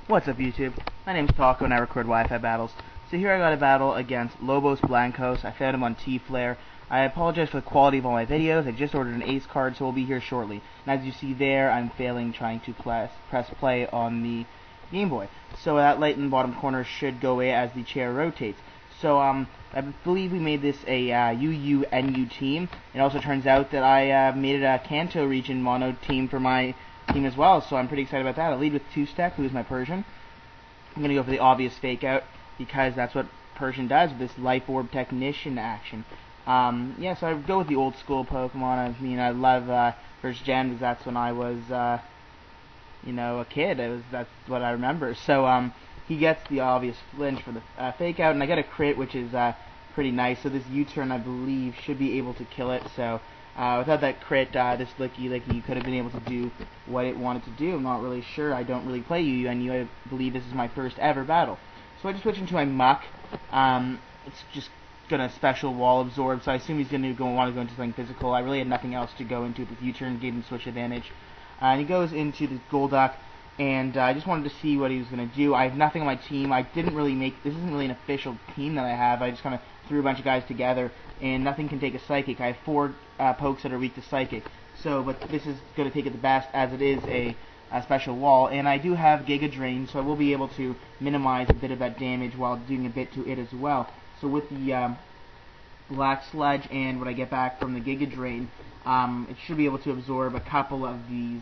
What's up, YouTube? My name's Taco and I record Wi-Fi battles. So here I got a battle against LobosBlancos. I found him on T-Flare. I apologize for the quality of all my videos. I just ordered an Acekard, so we'll be here shortly. And as you see there, I'm failing trying to press play on the Game Boy. So that light in the bottom corner should go away as the chair rotates. So I believe we made this a UU-NU team. It also turns out that I made it a Kanto region mono team for my team as well, so I'm pretty excited about that. I lead with 2-Stack, who is my Persian. I'm going to go for the obvious fake out because that's what Persian does with this Life Orb Technician action. Yeah, so I go with the old school Pokemon. I mean, I love first gen because that's when I was, you know, a kid. That's what I remember. So he gets the obvious flinch for the fake out, and I get a crit, which is pretty nice. So this U-turn, I believe, should be able to kill it. So without that crit, this Licky could have been able to do what it wanted to do. I'm not really sure. I don't really play UU-NU. I believe this is my first ever battle. So I just switch into my Muck. It's just going to special wall absorb, so I assume he's going to want to go into something physical. I really had nothing else to go into with this U-turn, gave him switch advantage. And he goes into the Golduck, and I just wanted to see what he was going to do. I have nothing on my team. I didn't really this isn't really an official team that I have. I just kind of threw a bunch of guys together, and nothing can take a Psychic. I have 4 pokes that are weak to Psychic. So, but this is going to take it the best, as it is a special wall, and I do have Giga Drain, so I will be able to minimize a bit of that damage while doing a bit to it as well. So with the Black Sludge and what I get back from the Giga Drain, it should be able to absorb a couple of these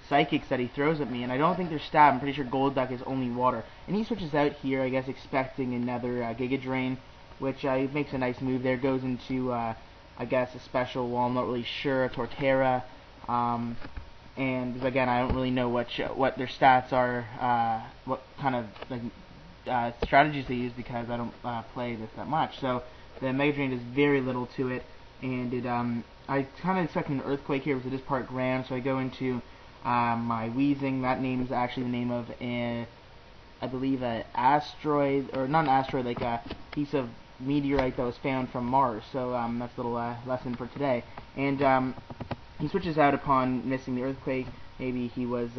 Psychics that he throws at me, and I don't think they're stab. I'm pretty sure Golduck is only water. And he switches out here, I guess, expecting another Giga Drain, which makes a nice move there. Goes into, I guess, a special wall. I'm not really sure. A Torterra. And again, I don't really know what their stats are, what kind of strategies they use, because I don't play this that much. So the Mega Drain does very little to it, and it I kind of expect an Earthquake here because it is part ground. So I go into my Weezing. That name is actually the name of I believe an asteroid, or not an asteroid, like a piece of meteorite that was found from Mars. So that's a little lesson for today. And he switches out upon missing the Earthquake. Maybe he was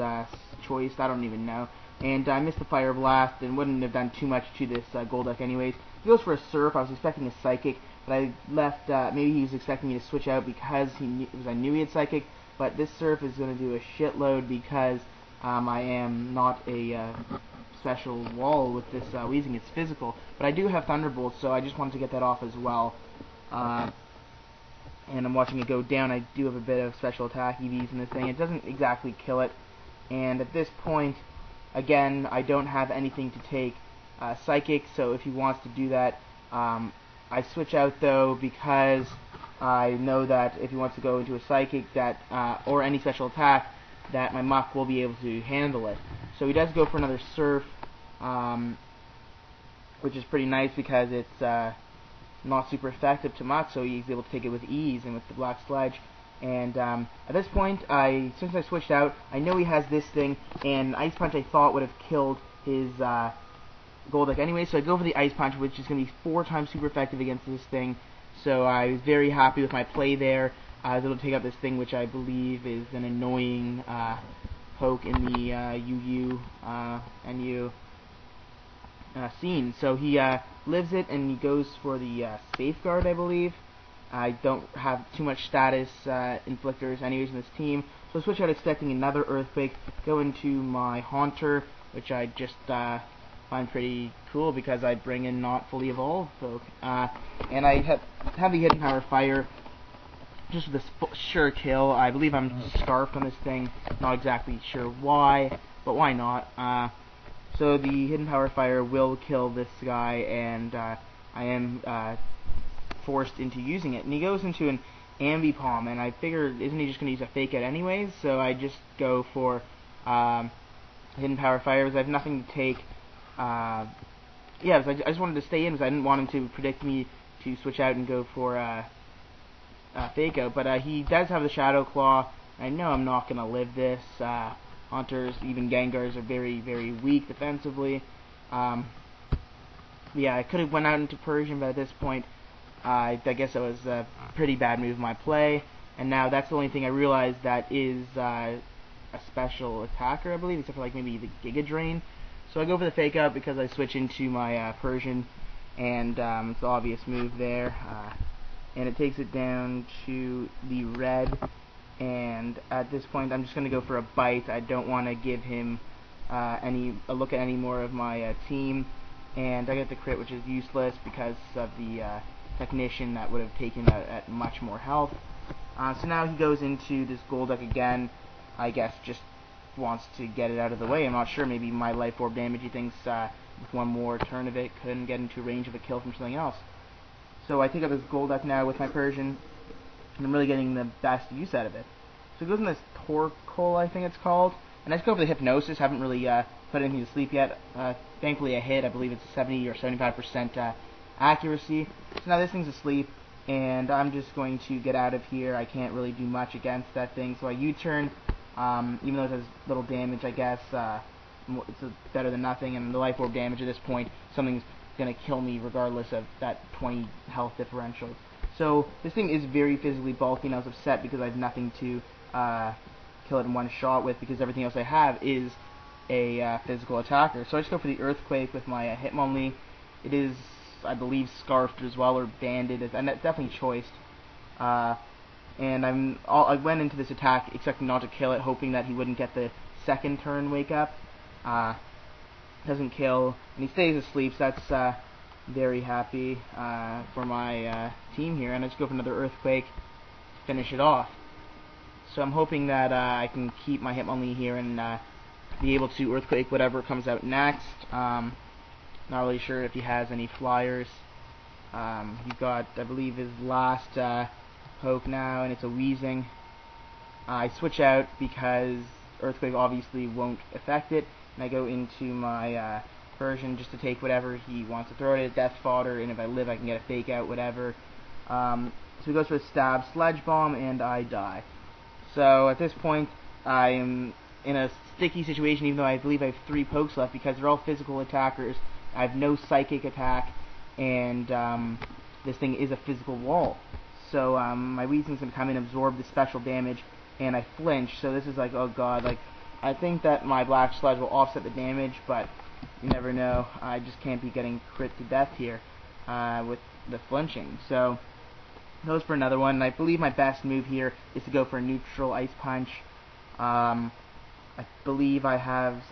choiced, I don't even know. And I missed the Fire Blast and wouldn't have done too much to this Golduck anyways. He goes for a Surf. I was expecting a Psychic, but I left, maybe he was expecting me to switch out because I knew he had Psychic, but this Surf is going to do a shitload because I am not a special wall with this Weezing. It's physical, but I do have Thunderbolt, so I just wanted to get that off as well. And I'm watching it go down. I do have a bit of special attack EVs in this thing. It doesn't exactly kill it, and at this point, again, I don't have anything to take Psychic, so if he wants to do that, I switch out though, because I know that if he wants to go into a Psychic that or any special attack, that my Muck will be able to handle it. So he does go for another Surf, which is pretty nice because it's not super effective to Muck, so he's able to take it with ease and with the Black Sludge. And at this point, since I switched out, I know he has this thing, and Ice Punch I thought would have killed his Golduck anyway, so I go for the Ice Punch, which is going to be 4 times super effective against this thing. So I was very happy with my play there. I was able to take out this thing, which I believe is an annoying poke in the UU-NU scene. So he lives it, and he goes for the Safeguard, I believe. I don't have too much status inflictors anyways in this team, so I switch out expecting another Earthquake, go into my Haunter, which I just find pretty cool because I bring in not fully evolved folk. And I have the Hidden Power Fire, just with a sure kill. I believe I'm scarfed on this thing, not exactly sure why, but why not? So the Hidden Power Fire will kill this guy, and I am forced into using it. And he goes into an Ambipom, and I figure, isn't he just going to use a Fake Out anyways? So I just go for Hidden Power Fire because I have nothing to take. Yeah, I just wanted to stay in because I didn't want him to predict me to switch out and go for Fake Out. But he does have the Shadow Claw. I know I'm not going to live this. Hunters, even Gengars, are very, very weak defensively. Yeah, I could have went out into Persian, but at this point, I guess it was a pretty bad move in my play. And now that's the only thing I realized that is a special attacker, I believe, except for like maybe the Giga Drain. So I go for the fake out because I switch into my Persian, and it's the obvious move there. And it takes it down to the red, and at this point I'm just going to go for a bite. I don't want to give him a look at any more of my team, and I get the crit, which is useless because of the Technician that would have taken out at much more health. So now he goes into this Golduck again. I guess just wants to get it out of the way. I'm not sure. Maybe my Life Orb damage, he thinks with one more turn of it couldn't get into range of a kill from something else. So I take up this Golduck now with my Persian, and I'm really getting the best use out of it. So it goes in this Torkoal, I think it's called, and I just go for the Hypnosis. Haven't really put anything to sleep yet. Thankfully a hit. I believe it's 70 or 75% accuracy. So now this thing's asleep, and I'm just going to get out of here. I can't really do much against that thing, so I U-turn. Even though it has little damage, I guess it's better than nothing, and the Life Orb damage at this point, something's going to kill me regardless of that 20 health differential. So this thing is very physically bulky, and I was upset because I have nothing to kill it in one shot with, because everything else I have is a physical attacker. So I just go for the Earthquake with my Hitmonlee. It is, I believe, scarfed as well, or banded, and it's definitely choiced. And I went into this attack expecting not to kill it, hoping that he wouldn't get the second turn wake up. Doesn't kill, and he stays asleep, so that's very happy for my team here. And I just go for another Earthquake to finish it off. So I'm hoping that I can keep my Hitmonlee here and be able to Earthquake whatever comes out next. Not really sure if he has any flyers. He got, I believe, his last poke now, and it's a Wheezing. I switch out because Earthquake obviously won't affect it, and I go into my Persian just to take whatever he wants to throw at it, Death Fodder, and if I live I can get a fake out, whatever. So he goes for a Stab Sledge Bomb, and I die. So at this point I am in a sticky situation, even though I believe I have 3 pokes left, because they're all physical attackers. I have no psychic attack, and this thing is a physical wall. So my Weezing's going to come in and absorb the special damage, and I flinch. So this is like, oh god, like I think that my Black Sludge will offset the damage, but you never know. I just can't be getting crit to death here with the flinching. So goes for another one, and I believe my best move here is to go for a neutral Ice Punch. I believe I have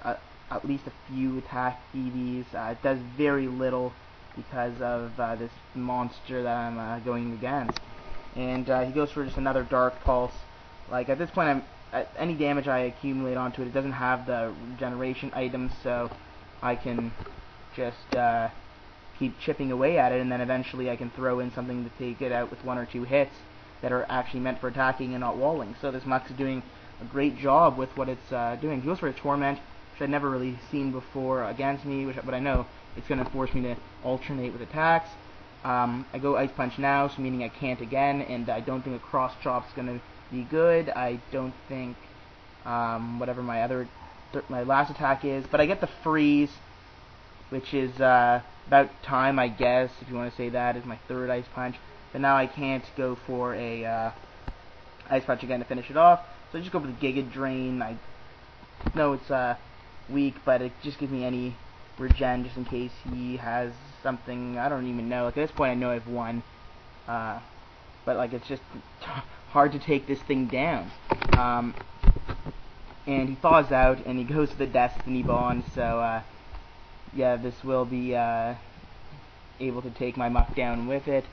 at least a few attack EVs. It does very little because of this monster that I'm going against. And he goes for just another Dark Pulse. Like at this point, any damage I accumulate onto it, it doesn't have the regeneration items, so I can just keep chipping away at it, and then eventually I can throw in something to take it out with 1 or 2 hits that are actually meant for attacking and not walling. So this Mux is doing a great job with what it's doing. He goes for a Torment, which I'd never really seen before against me, but I know it's going to force me to alternate with attacks. I go Ice Punch now, so meaning I can't again, and I don't think a Cross Chop's going to be good. I don't think whatever my last attack is, but I get the Freeze, which is about time, I guess, if you want to say that, is my 3rd Ice Punch. But now I can't go for a Ice Punch again to finish it off, so I just go for the Giga Drain. I know it's weak, but it just gives me any regen just in case he has something. I don't even know. Like at this point I know I've won, but like it's just hard to take this thing down. And he thaws out and he goes to the Destiny Bond, so yeah, this will be able to take my Muck down with it.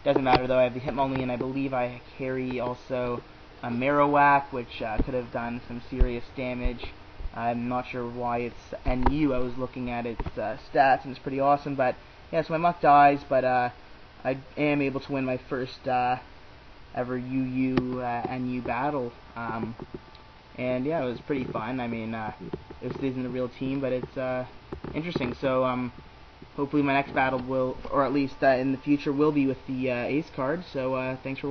Doesn't matter though, I have the Hitmonlee, and I believe I carry also a Marowak, which could have done some serious damage. I'm not sure why it's NU. I was looking at its stats, and it's pretty awesome. But yeah, so my Muck dies, but I am able to win my first ever UU NU battle. And yeah, it was pretty fun. I mean, this isn't a real team, but it's interesting. So hopefully my next battle will, or at least in the future, will be with the Acekard. So thanks for watching.